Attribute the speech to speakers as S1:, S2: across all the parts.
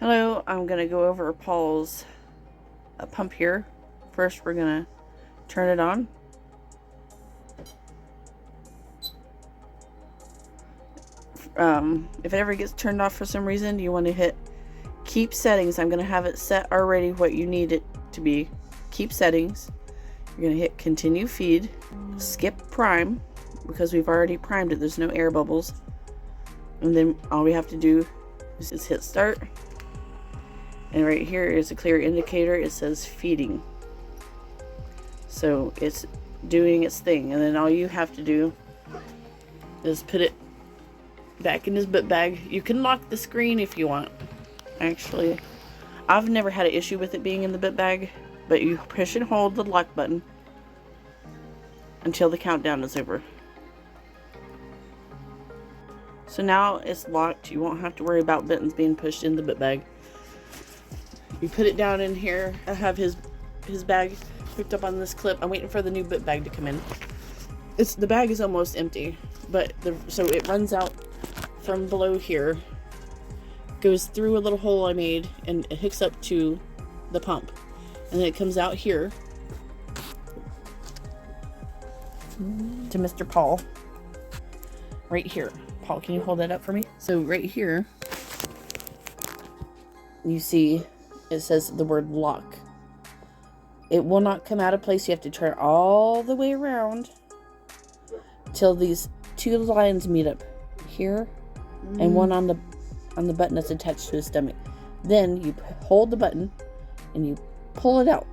S1: Hello, I'm going to go over Paul's pump here. First, we're going to turn it on. If it ever gets turned off for some reason, you want to hit keep settings. I'm going to have it set already what you need it to be. Keep settings. You're going to hit continue feed. Skip prime because we've already primed it. There's no air bubbles. And then all we have to do is just hit start. And right here is a clear indicator. It says feeding. So it's doing its thing. And then all you have to do is put it back in his bit bag. You can lock the screen if you want. Actually, I've never had an issue with it being in the bit bag. But you push and hold the lock button until the countdown is over. So now it's locked. You won't have to worry about buttons being pushed in the bit bag. You put it down in here. I have his bag hooked up on this clip. I'm waiting for the new bit bag to come in. The bag is almost empty, but so it runs out from below here, goes through a little hole I made, and it hooks up to the pump, and then it comes out here to Mr. Paul. Right here. Paul, can you hold that up for me? So right here, you see it says the word lock. It will not come out of place. You have to turn all the way around till these two lines meet up here and one on the button that's attached to his stomach. Then you hold the button and you pull it out.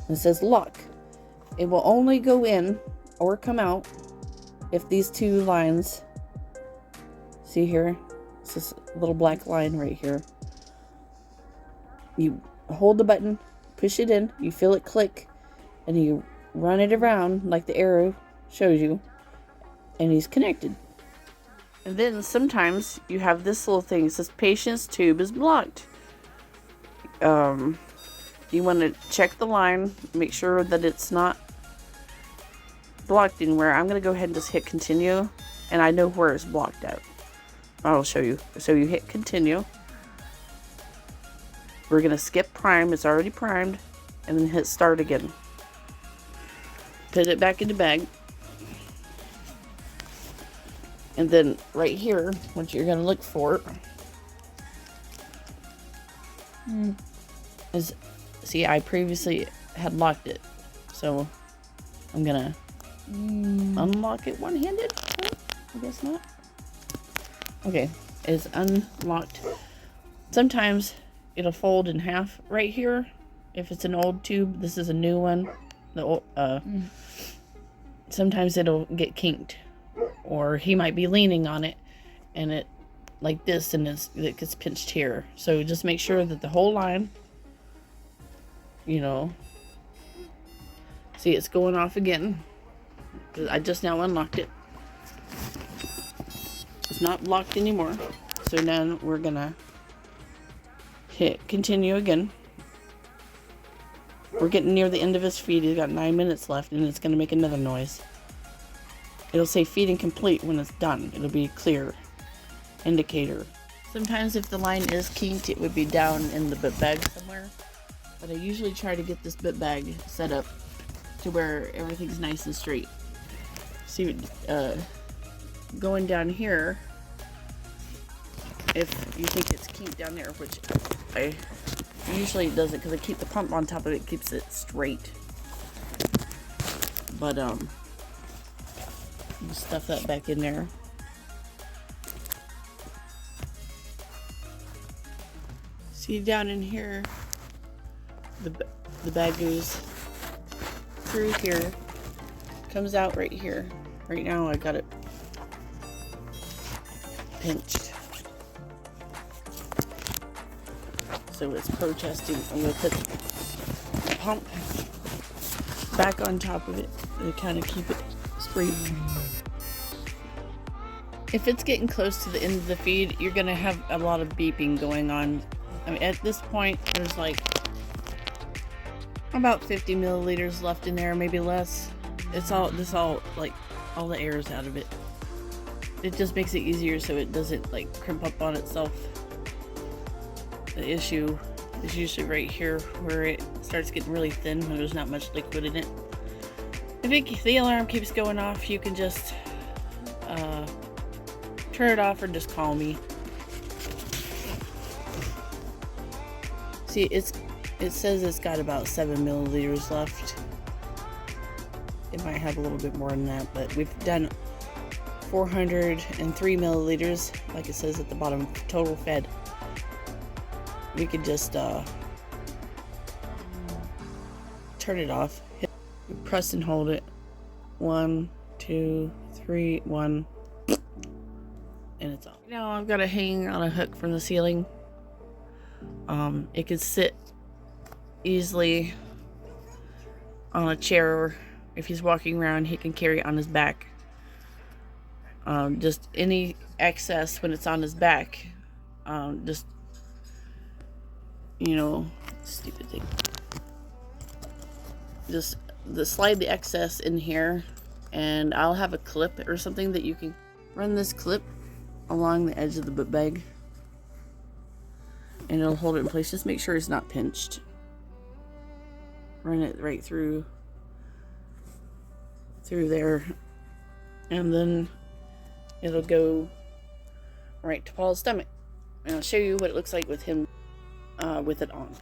S1: It says lock. It will only go in or come out if these two lines, see here, it's this little black line right here. You hold the button, push it in, you feel it click, and you run it around like the arrow shows you, and he's connected. And then sometimes you have this little thing. It says patient's tube is blocked. You want to check the line, make sure that it's not blocked anywhere. I'm going to go ahead and just hit continue, and I know where it's blocked out. I'll show you. So you hit continue. We're going to skip prime. It's already primed. And then hit start again. Put it back in the bag. And then right here, what you're going to look for is, see, I previously had locked it. So I'm going to unlock it one-handed. I guess not. Okay, it's unlocked. Sometimes it'll fold in half right here. If it's an old tube, this is a new one. The old, sometimes it'll get kinked, or he might be leaning on it, and it like this, and it gets pinched here. So just make sure that the whole line, you know, see, it's going off again. I just now unlocked it. It's not locked anymore. So now we're gonna hit continue again. We're getting near the end of his feed. He's got 9 minutes left, and it's gonna make another noise. It'll say feeding complete when it's done. It'll be clear indicator. Sometimes if the line is kinked, it would be down in the bit bag somewhere. But I usually try to get this bit bag set up to where everything's nice and straight. See, going down here, if you think it's kinked down there, which I usually doesn't, because I keep the pump on top of it, keeps it straight. But stuff that back in there. See, down in here, the bag goes through here, comes out right here. Right now I got it pinched, so it's protesting. I'm going to put the pump back on top of it to kind of keep it straight. If it's getting close to the end of the feed, you're going to have a lot of beeping going on. I mean, at this point, there's like about 50 milliliters left in there, maybe less. It's all like all the air is out of it. it just makes it easier so it doesn't like crimp up on itself. The issue is usually right here where it starts getting really thin when there's not much liquid in it. If the alarm keeps going off, you can just turn it off or just call me. See, it says it's got about 7 milliliters left. It might have a little bit more than that, but we've done 403 milliliters, like it says at the bottom, total fed. We could just turn it off. Press and hold it. 1, 2, 3, 1, and it's off. Now I've got it hanging on a hook from the ceiling. It could sit easily on a chair. If he's walking around, he can carry it on his back. Just any excess when it's on his back, just, you know, stupid thing. Just slide the excess in here, and I'll have a clip or something that you can run this clip along the edge of the book bag, and it'll hold it in place. Just make sure it's not pinched. Run it right through there, and then it'll go right to Paul's stomach. And I'll show you what it looks like with him with it on.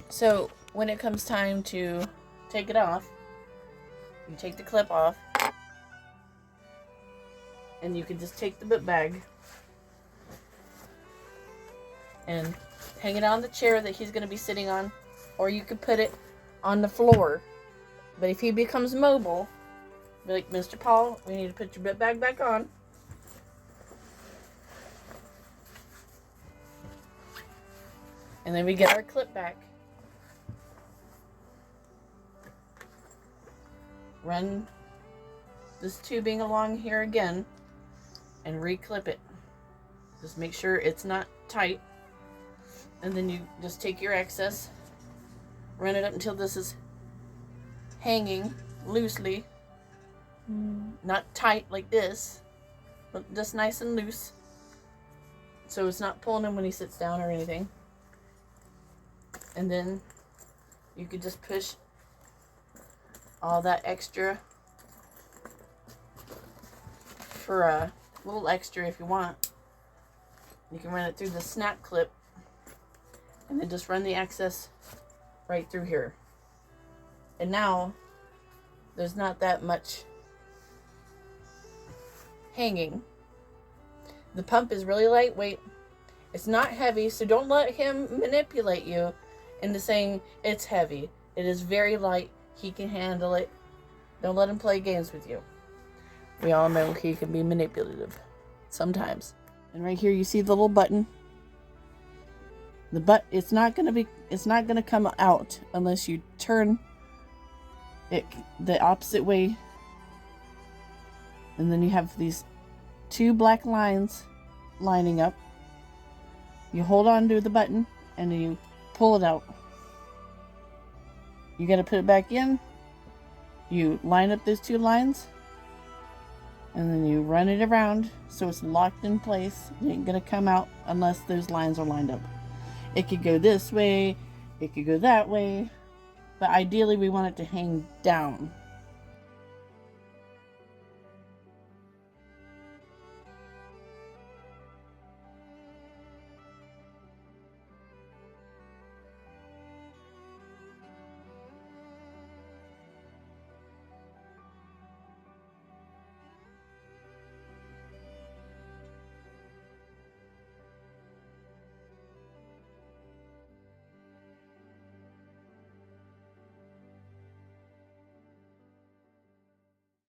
S1: So when it comes time to take it off, you take the clip off, and you can just take the book bag and hang it on the chair that he's going to be sitting on, or you could put it on the floor. But if he becomes mobile, be like, Mr. Paul, we need to put your book bag back on. And then we get our clip back. Run this tubing along here again and re-clip it. Just make sure it's not tight. And then you just take your excess, run it up until this is hanging loosely. Not tight like this, but just nice and loose. So it's not pulling him when he sits down or anything. And then you could just push all that extra for a little extra if you want. You can run it through the snap clip and then just run the excess right through here. And now there's not that much hanging. The pump is really lightweight. It's not heavy, so don't let him manipulate you into saying it's heavy. It is very light. He can handle it. Don't let him play games with you. We all know he can be manipulative sometimes. And right here you see the little button. It's not gonna come out unless you turn it the opposite way. And then you have these 2 black lines lining up. You hold on to the button and then you pull it out. You gotta put it back in. You line up those 2 lines and then you run it around so it's locked in place. It ain't gonna come out unless those lines are lined up. It could go this way, it could go that way, but ideally we want it to hang down.